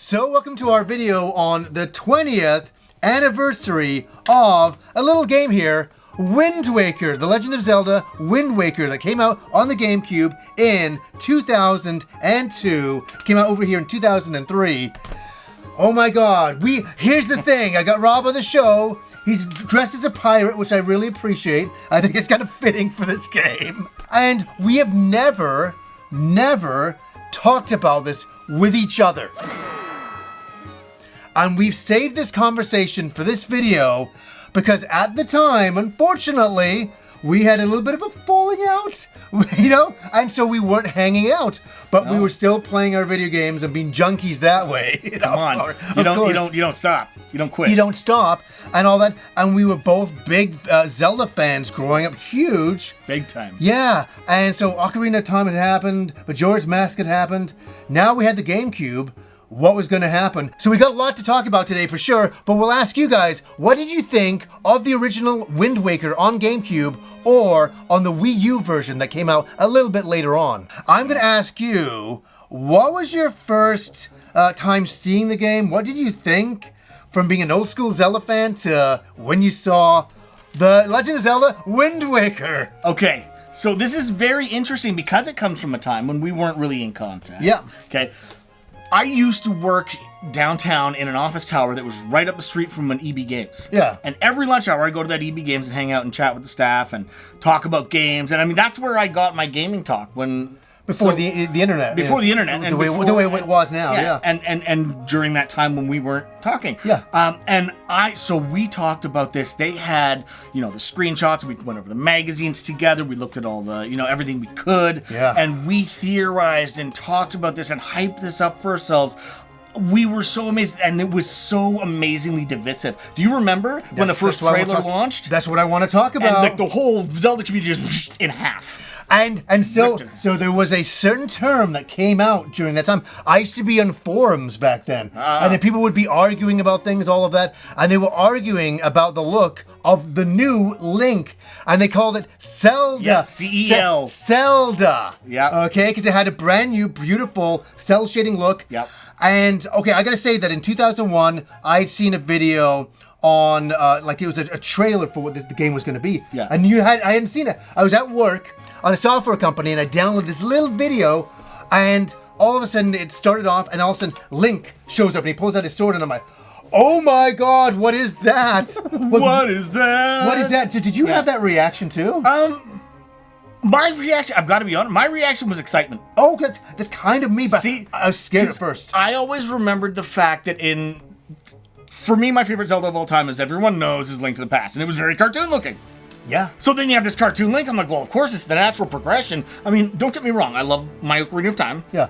So welcome to our video on the 20th anniversary of a little game here, Wind Waker, The Legend of Zelda Wind Waker, that came out on the GameCube in 2002, came out over here in 2003. Oh my god, here's the thing, I got Rob on the show, he's dressed as a pirate, which I really appreciate. I think it's kind of fitting for this game. And we have never talked about this with each other. And we've saved this conversation for this video because at the time, unfortunately, we had a little bit of a falling out, and so we weren't hanging out, but we were still playing our video games and being junkies that way. Come on, you don't stop, you don't quit. You don't stop, and all that, and we were both big Zelda fans growing up, huge. Big time. Yeah, and so Ocarina of Time had happened, Majora's Mask had happened, now we had the GameCube. What was going to happen? So we got a lot to talk about today for sure, but we'll ask you guys, what did you think of the original Wind Waker on GameCube or on the Wii U version that came out a little bit later on? I'm going to ask you, what was your first time seeing the game? What did you think from being an old school Zelda fan to when you saw the Legend of Zelda Wind Waker? Okay, so this is very interesting because it comes from a time when we weren't really in contact. Yeah. Okay. I used to work downtown in an office tower that was right up the street from an EB Games. Yeah. And every lunch hour, I'd go to that EB Games and hang out and chat with the staff and talk about games. And I mean, that's where I got my gaming talk Before the internet. Before the internet. The way it was now, yeah. And during that time when we weren't talking. Yeah. So we talked about this. They had, the screenshots. We went over the magazines together. We looked at all the, everything we could. Yeah. And we theorized and talked about this and hyped this up for ourselves. We were so amazed, and it was so amazingly divisive. Do you remember when the first trailer launched? That's what I want to talk about. And the whole Zelda community just in half. And so there was a certain term that came out during that time. I used to be on forums back then, and then people would be arguing about things, all of that, and they were arguing about the look of the new Link, and they called it Zelda. Yeah, C-E-L. Zelda. Yeah. Okay, because it had a brand new, beautiful cell shading look. Yep. And okay, I gotta say that in 2001, I'd seen a video on it was a trailer for what the game was going to be. Yeah. And I hadn't seen it. I was at work on a software company and I downloaded this little video, and all of a sudden it started off, and all of a sudden Link shows up and he pulls out his sword, and I'm like, oh my god, what is that? What is that? What is that? Did you have that reaction too? My reaction, I've got to be honest, my reaction was excitement. Oh, that's kind of me, but See, I was scared at first. I always remembered the fact that for me, my favorite Zelda of all time, as everyone knows, is Link to the Past, and it was very cartoon looking. Yeah. So then you have this cartoon Link, I'm like, well, of course, it's the natural progression. I mean, don't get me wrong, I love my Ocarina of Time. Yeah.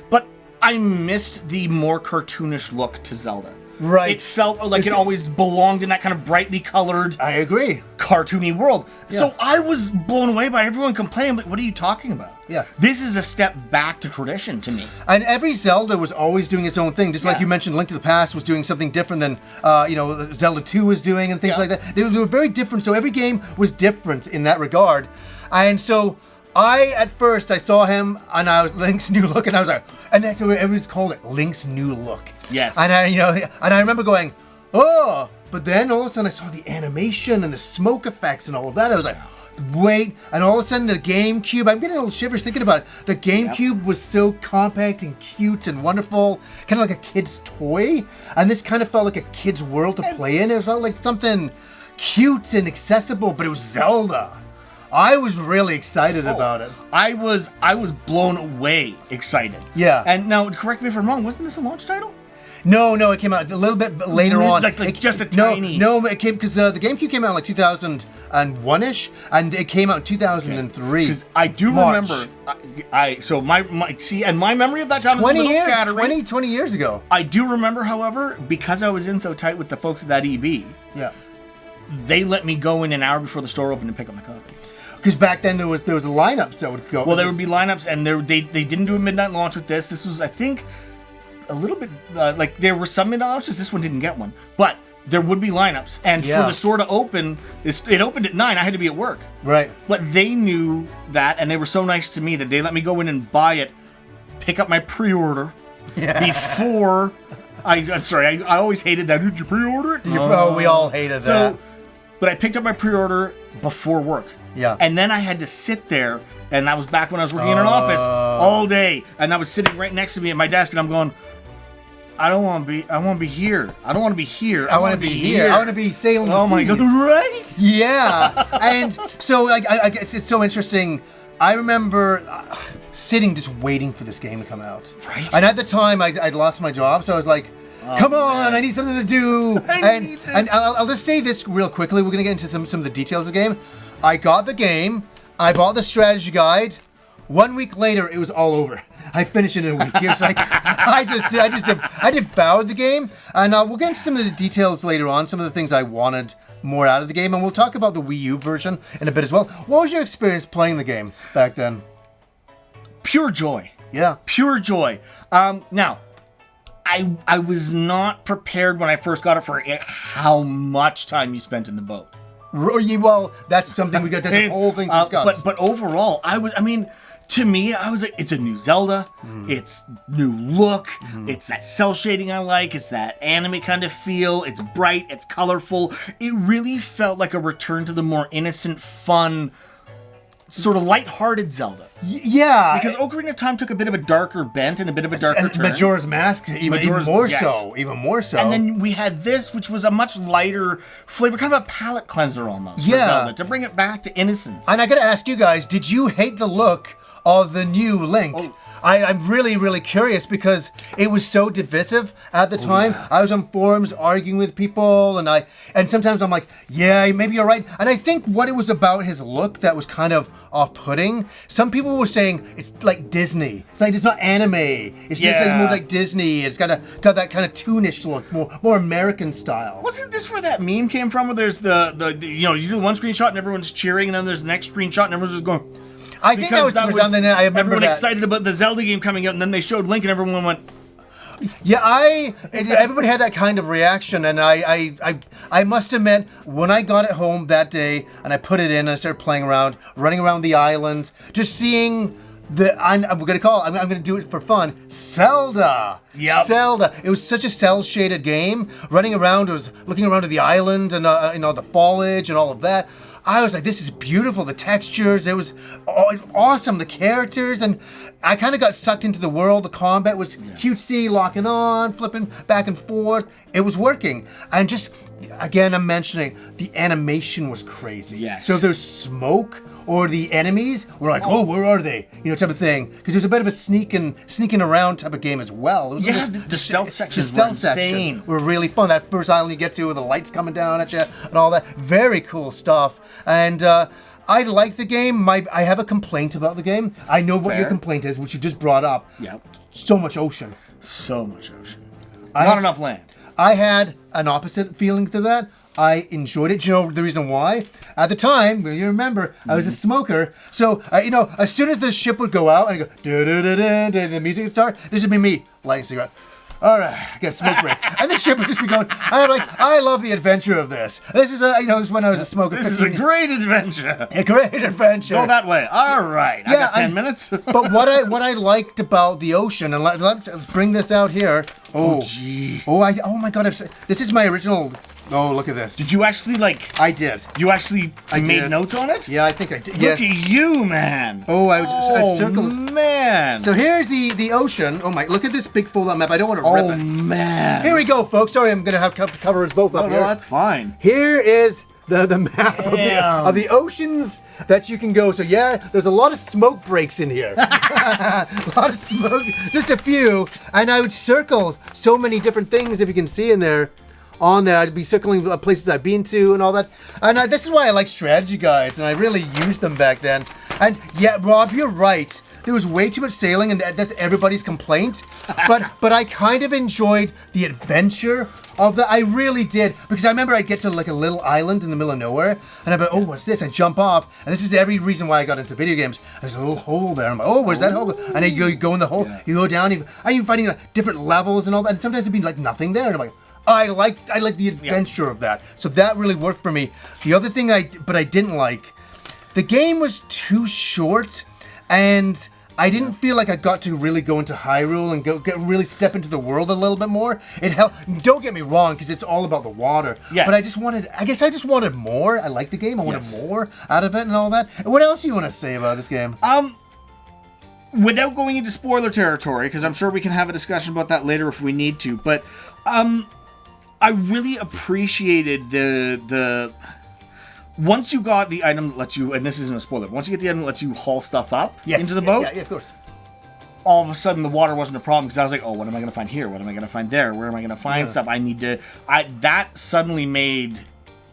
But I missed the more cartoonish look to Zelda. Right. It felt like it always belonged in that kind of brightly colored, I agree, cartoony world. Yeah. So I was blown away by everyone complaining, like, what are you talking about? Yeah. This is a step back to tradition to me. And every Zelda was always doing its own thing. Just like you mentioned, Link to the Past was doing something different than, Zelda 2 was doing and things like that. They were very different, so every game was different in that regard. And so at first I saw him and I was Link's new look, and I was like, and that's what everybody's called it, Link's new look. Yes. And I remember going, oh, but then all of a sudden I saw the animation and the smoke effects and all of that. I was like, wait, and all of a sudden the GameCube, I'm getting a little shivers thinking about it. The GameCube was so compact and cute and wonderful, kind of like a kid's toy, and this kind of felt like a kid's world to play in. It felt like something cute and accessible, but it was Zelda. I was really excited about it. I was blown away excited. Yeah. And now, correct me if I'm wrong, wasn't this a launch title? No, it came out a little bit later on. Just a tiny... No, it came, because the GameCube came out in like 2001-ish, and it came out in 2003. Because I do remember, my memory of that time was a little scattering. 20 years ago. I do remember, however, because I was in so tight with the folks at that EB, they let me go in an hour before the store opened and pick up my copy. Because back then there was lineups that would go. Well, there would be lineups, and they didn't do a midnight launch with this. This was, I think, a little bit there were some midnight launches. This one didn't get one, but there would be lineups, and for the store to open, it opened at 9. I had to be at work. Right. But they knew that, and they were so nice to me that they let me go in and buy it, pick up my pre-order, before. I'm sorry. I always hated that. Did you pre-order it? Oh, we all hated that. But I picked up my pre-order before work. Yeah. And then I had to sit there, and that was back when I was working in an office all day, and I was sitting right next to me at my desk, and I'm going, I want to be here. I don't want to be here. I want to be here. I want to be sailing. Oh my God! Right? Yeah. And so, like, I guess it's so interesting. I remember sitting just waiting for this game to come out. Right. And at the time, I'd lost my job, so I was like, come on, I need something to do. I need this. And I'll just say this real quickly. We're going to get into some of the details of the game. I got the game. I bought the strategy guide. 1 week later, it was all over. I finished it in a week. It was like, I devoured the game. And we'll get into some of the details later on, some of the things I wanted more out of the game. And we'll talk about the Wii U version in a bit as well. What was your experience playing the game back then? Pure joy. Yeah. Pure joy. Now, I was not prepared when I first got it for how much time you spent in the boat. Well, that's something we got. That's a whole thing to discuss. But overall, to me, I was like, it's a new Zelda. It's new look. It's that cell shading I like. It's that anime kind of feel. It's bright. It's colorful. It really felt like a return to the more innocent, fun, sort of lighthearted Zelda. Yeah. Because Ocarina of Time took a bit of a darker bent and a bit of a darker turn. Majora's Mask, even more so. And then we had this, which was a much lighter flavor, kind of a palate cleanser almost for Zelda, to bring it back to innocence. And I gotta ask you guys, did you hate the look of the new Link? Oh. I'm really, really curious because it was so divisive at the time. Yeah. I was on forums arguing with people, and sometimes I'm like, yeah, maybe you're right. And I think what it was about his look that was kind of off-putting. Some people were saying it's like Disney. It's like it's not anime. It's just like more like Disney. It's got that kind of toonish look, more American style. Wasn't this where that meme came from? Where there's the you do the one screenshot and everyone's cheering, and then there's the next screenshot and everyone's just going. I think that was I remember everyone that. excited about the Zelda game coming out, and then they showed Link, and everyone went. Yeah, everybody had that kind of reaction, and I must admit, when I got it home that day and I put it in and I started playing around, running around the island, just seeing I'm gonna do it for fun. Zelda. Yep. Zelda. It was such a cell shaded game. Running around, I was looking around at the island and the foliage and all of that. I was like, this is beautiful. The textures, it was awesome. The characters, and I kind of got sucked into the world. The combat was cutesy, locking on, flipping back and forth. It was working. And just, again, I'm mentioning, the animation was crazy. Yes. So there's smoke, or the enemies were like, oh, where are they? Type of thing. Because there's a bit of a sneaking around type of game as well. The stealth sections were insane. Were really fun. That first island you get to with the lights coming down at you and all that. Very cool stuff. And I like the game. I have a complaint about the game. I know what your complaint is, which you just brought up. Yep. So much ocean. So much ocean. Not enough land. I had an opposite feeling to that. I enjoyed it. Do you know the reason why? At the time, you remember, I was a smoker. So, as soon as the ship would go out and go, the music would start, this would be me lighting a cigarette. All right, I got a smoke break. And the ship would just be going, and I'm like, I love the adventure of this. This is, this is when I was a smoker. This is a great adventure. A great adventure. Go that way. All right. I got 10 minutes. But what I liked about the ocean, and let's bring this out here. Oh, gee. Oh my God. This is my original. Oh, look at this. Did you actually, I did. You actually made notes on it? Yeah, I think I did. Look at you, man. Oh, I circled. Man. So here's the ocean. Oh, my. Look at this big fold-out map. I don't want to rip it. Oh, man. Here we go, folks. Sorry, I'm going to have to cover us both up here. No, that's fine. Here is the map of the oceans that you can go. So, yeah, there's a lot of smoke breaks in here. A lot of smoke. Just a few. And I would circle so many different things, if you can see in there. On there, I'd be circling places I've been to and all that. And this is why I like strategy guides, and I really used them back then. And yeah, Rob, you're right. There was way too much sailing, and that's everybody's complaint. But I kind of enjoyed the adventure of that. I really did, because I remember I'd get to like a little island in the middle of nowhere, and I'd be like, oh, what's this? I jump off, and this is every reason why I got into video games. There's a little hole there. I'm like, oh, where's that hole? And then you go in the hole, you go down, I'm even finding different levels and all that. And sometimes it'd be like nothing there, and I'm like, I like the adventure of that. So that really worked for me. The other thing I didn't like, the game was too short, and I didn't feel like I got to really go into Hyrule and really step into the world a little bit more. It helped. Don't get me wrong, because it's all about the water. Yes. But I guess I just wanted more. I like the game. I wanted more out of it and all that. What else do you want to say about this game? Without going into spoiler territory, because I'm sure we can have a discussion about that later if we need to, but I really appreciated the once you got the item that lets you, and this isn't a spoiler, once you get the item that lets you haul stuff up into the boat, yeah, of course. All of a sudden the water wasn't a problem, because I was like, oh, what am I going to find here? What am I going to find there? Where am I going to find stuff? That suddenly made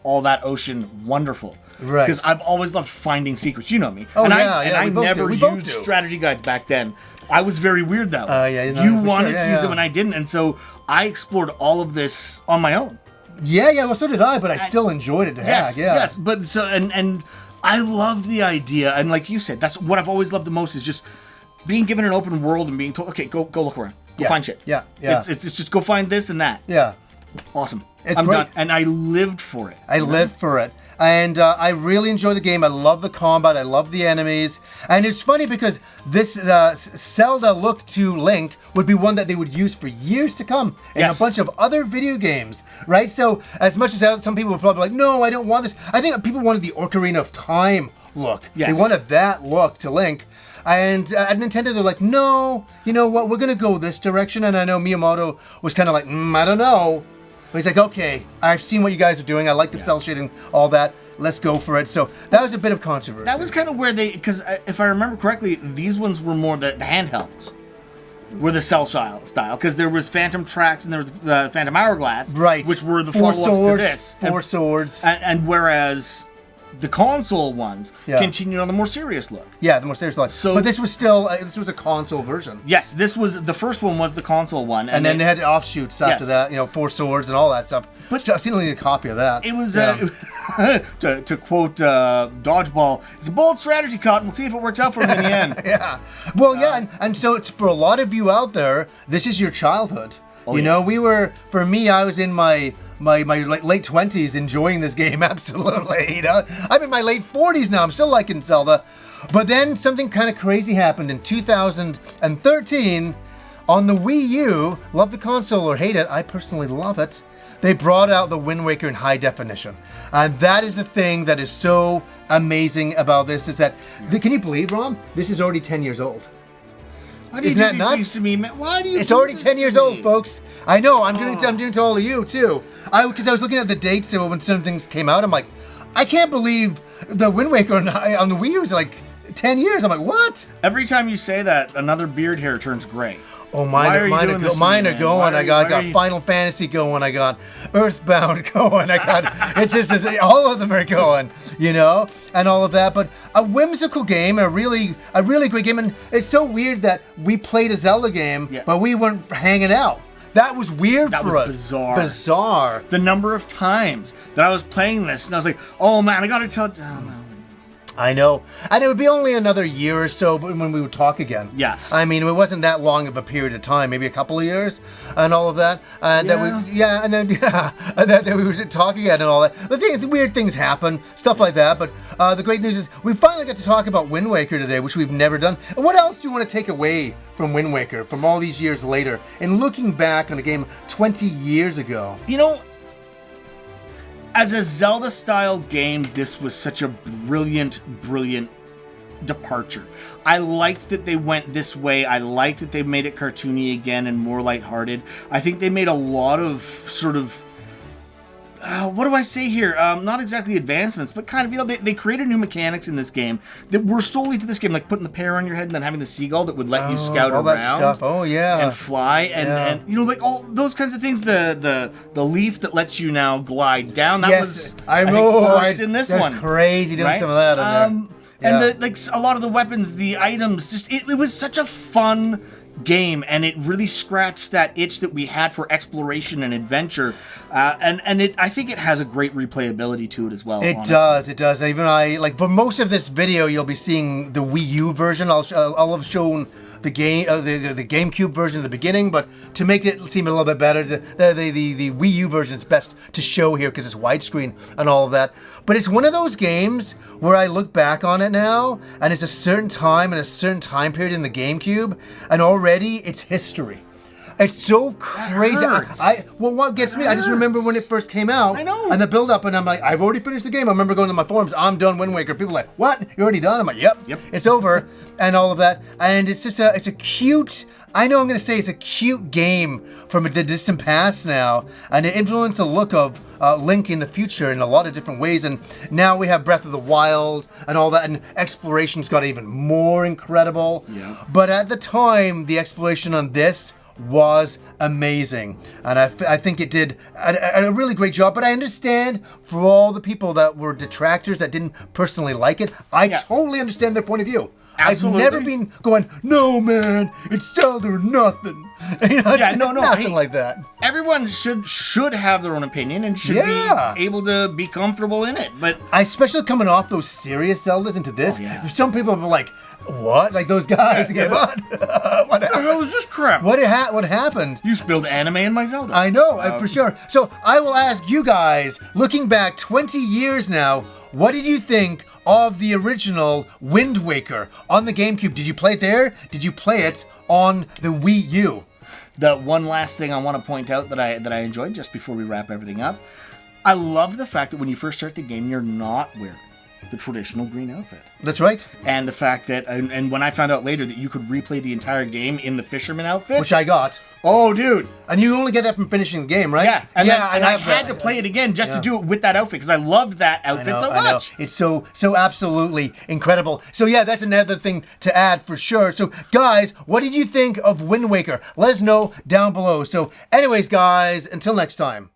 all that ocean wonderful. Right. Because I've always loved finding secrets. You know me. Oh, and I never used strategy guides back then. I was very weird that way. Yeah, you wanted to use them and I didn't. And so I explored all of this on my own. Yeah, well, so did I, but I still enjoyed it to have. Yeah. Yes, but so, and I loved the idea. And like you said, that's what I've always loved the most, is just being given an open world and being told, okay, go look around. Go find shit. Yeah. It's just go find this and that. Yeah. Awesome. It's I'm great. done. And I lived for it. I lived for it. And I really enjoy the game. I love the combat. I love the enemies. And it's funny because this Zelda look to Link would be one that they would use for years to come in a bunch of other video games, right? So as much as some people would probably be like, no, I don't want this. I think people wanted the Ocarina of Time look. Yes. They wanted that look to Link. And at Nintendo, they're like, no, you know what? We're going to go this direction. And I know Miyamoto was kind of like, I don't know. But he's like, okay, I've seen what you guys are doing. I like the cell shading, all that. Let's go for it. So that was a bit of controversy. That was kind of where because if I remember correctly, these ones were more the handhelds. Were the cell style, because there was Phantom Tracks and there was Phantom Hourglass, right? Which were the follow-ups to this. Four swords. And whereas the console ones continued on the more serious look. Yeah, the more serious look. But this was still a console version. Yes, this was the first one was the console one, and then they had the offshoots after that. Four swords and all that stuff. But I've seen only a copy of that. It was to quote Dodgeball, it's a bold strategy, Cotton. We'll see if it works out for him in the end. Yeah. Well, and so it's for a lot of you out there, this is your childhood. For me, I was in my late 20s enjoying this game, absolutely. I'm in my late 40s now. I'm still liking Zelda. But then something kind of crazy happened in 2013 on the Wii U. Love the console or hate it. I personally love it. They brought out the Wind Waker in high definition. And that is the thing that is so amazing about this, is that, can you believe, Ron? This is already 10 years old. Why do you Isn't do that these nuts? things to me, man? Why do you It's do already this 10 to years me? old, folks. I know. I'm doing it to all of you, too. Because I was looking at the dates when some things came out. I'm like, I can't believe the Wind Waker on the Wii U was like 10 years. I'm like, what? Every time you say that, another beard hair turns gray. Oh, mine are going. I got Final Fantasy going. I got Earthbound going. It's all of them are going, and all of that. But a whimsical game, a really great game. And it's so weird that we played a Zelda game, but we weren't hanging out. That was weird for us. That was bizarre. The number of times that I was playing this, and I was like, oh man, I gotta tell. Oh, no. I know. And it would be only another year or so when we would talk again. Yes. I mean, it wasn't that long of a period of time, maybe a couple of years and all of that. And then we would talk again and all that. But weird things happen, stuff like that. But the great news is we finally got to talk about Wind Waker today, which we've never done. And what else do you want to take away from Wind Waker from all these years later and looking back on a game 20 years ago? As a Zelda-style game, this was such a brilliant departure. I liked that they went this way. I liked that they made it cartoony again and more lighthearted. I think they made a lot of sort of what do I say here? Not exactly advancements, but kind of, they created new mechanics in this game that were solely to this game, like putting the pear on your head and then having the seagull that would let you scout all around. That stuff. Oh, yeah. And fly. And like all those kinds of things. The leaf that lets you now glide down. That was, I think, first in this one. That's crazy doing some of that on there. And a lot of the weapons, the items, just it was such a fun game, and it really scratched that itch that we had for exploration and adventure, and I think it has a great replayability to it as well. It does. Even for most of this video, you'll be seeing the Wii U version. I'll have shown the GameCube version at the beginning, but to make it seem a little bit better, the Wii U version is best to show here because it's widescreen and all of that. But it's one of those games where I look back on it now, and it's a certain time and a certain time period in the GameCube, and already it's history. It's so crazy. Well, what gets me, I just remember when it first came out. I know. And the build up, and I'm like, I've already finished the game. I remember going to my forums, I'm done Wind Waker. People are like, what? You're already done? I'm like, yep. It's over. And all of that. And it's just it's a cute, I know I'm going to say it's a cute game from the distant past now. And it influenced the look of Link in the future in a lot of different ways. And now we have Breath of the Wild and all that. And exploration's got even more incredible. Yeah. But at the time, the exploration on this was amazing, and I think it did a really great job. But I understand for all the people that were detractors that didn't personally like it, I totally understand their point of view. Absolutely. I've never been going, no man, it's Zelda or nothing. You know, nothing like that. Everyone should have their own opinion and should be able to be comfortable in it. But especially coming off those serious Zeldas into this, some people are like, what? Like those guys? What? What the hell is this crap? What happened? You spilled anime in my Zelda. I know, for sure. So I will ask you guys, looking back 20 years now, what did you think of the original Wind Waker on the GameCube? Did you play it there? Did you play it on the Wii U? The one last thing I want to point out that I enjoyed just before we wrap everything up, I love the fact that when you first start the game, you're not wearing the traditional green outfit. That's right. And the fact that, and when I found out later that you could replay the entire game in the fisherman outfit. Which I got. Oh, dude. And you only get that from finishing the game, right? Yeah. And I had to play it again just to do it with that outfit because I loved that outfit so much. It's so absolutely incredible. So yeah, that's another thing to add for sure. So guys, what did you think of Wind Waker? Let us know down below. So anyways, guys, until next time.